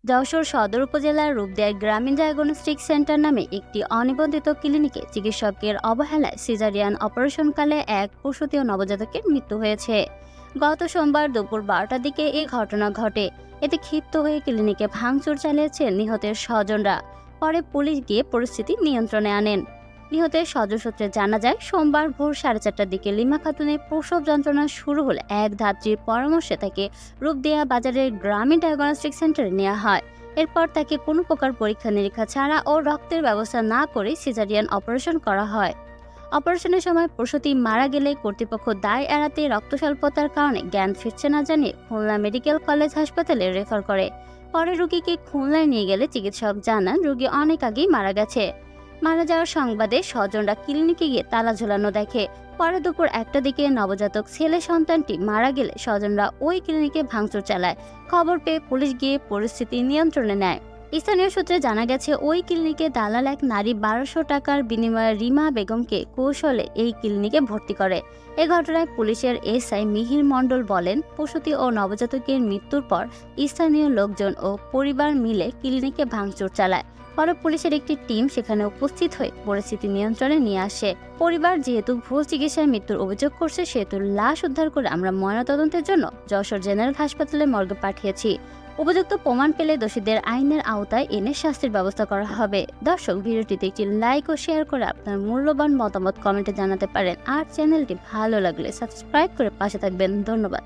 যশোর সদর উপজেলার রূপদিয়া গ্রামীণ ডায়াগনস্টিক সেন্টার নামে একটি অনিবন্ধিত ক্লিনিকে চিকিৎসকের অবহেলায় সিজারিয়ান অপারেশনকালে এক প্রসূতি ও নবজাতকের মৃত্যু হয়েছে। গত সোমবার দুপুর 12টার দিকে এই ঘটনা ঘটে। এতে ক্ষিপ্ত হয়ে ক্লিনিকে ভাঙচুর চালিয়েছে নিহতের স্বজনরা। পরে পুলিশ গিয়ে পরিস্থিতি নিয়ন্ত্রণে আনেন। নিহতের স্বজন সূত্রে জানা যায়, সোমবার ভোর 4:30টার দিকে লিমা খাতুনের প্রসব যন্ত্রণা শুরু হলে এক ধাত্রীর পরামর্শে তাকে রূপদিয়া বাজারের গ্রামীণ ডায়াগনস্টিক সেন্টারে নেওয়া হয়। এরপর তাকে কোনো প্রকার পরীক্ষা নিরীক্ষা ছাড়া ও রক্তের ব্যবস্থা না করে সিজারিয়ান অপারেশন করা হয়। অপারেশনের সময় প্রসূতি মারা গেলে কর্তৃপক্ষ দায় এড়াতে রক্ত স্বল্পতার কারণে জ্ঞান ফিরছে না জানিয়ে খুলনা মেডিকেল কলেজ হাসপাতালে রেফার করে। পরে রোগীকে খুলনায় নিয়ে গেলে চিকিৎসক জানান রোগী অনেক আগেই মারা গেছে। মারা যাওয়ার সংবাদে স্বজনরা ক্লিনিকে গিয়ে তালা ঝোলানো দেখে। পরে দুপুর 1টার দিকে নবজাতক ছেলে সন্তানটি মারা গেলে স্বজনরা ওই ক্লিনিকে ভাঙচুর চালায়। খবর পেয়ে পুলিশ গিয়ে পরিস্থিতি নিয়ন্ত্রণে নেয়। স্থানীয় সূত্রে জানা গেছে, ওই ক্লিনিকে দালাল এক নারী 1200 টাকার বিনিময়ে রিমা বেগমকে কৌশলে এই ক্লিনিকে ভর্তি করে। এ ঘটনায় পুলিশের এসআই মিহির মণ্ডল বলেন, প্রসূতি ও নবজাতকের মৃত্যুর পর স্থানীয় লোকজন ও পরিবার মিলে ক্লিনিকে ভাঙচুর চালায়। পরে পুলিশের একটি টিম সেখানে উপস্থিত হয়ে পরিস্থিতি নিয়ন্ত্রণে নিয়ে আসে। পরিবার যেহেতু ভুল চিকিৎসায় মৃত্যুর অভিযোগ করছে, সেহেতু লাশ উদ্ধার করে আমরা ময়নাতদন্তের জন্য যশোর জেনারেল হাসপাতালে মর্গে পাঠিয়েছি। উপযুক্ত প্রমাণ পেলে দোষীদের আইনের আওতায় এনে শাস্তির ব্যবস্থা করা হবে। দর্শক, ভিডিওটিতে একটি লাইক ও শেয়ার করে আপনার মূল্যবান মতামত কমেন্টে জানাতে পারেন। আর চ্যানেলটি ভালো লাগলে সাবস্ক্রাইব করে পাশে থাকবেন। ধন্যবাদ।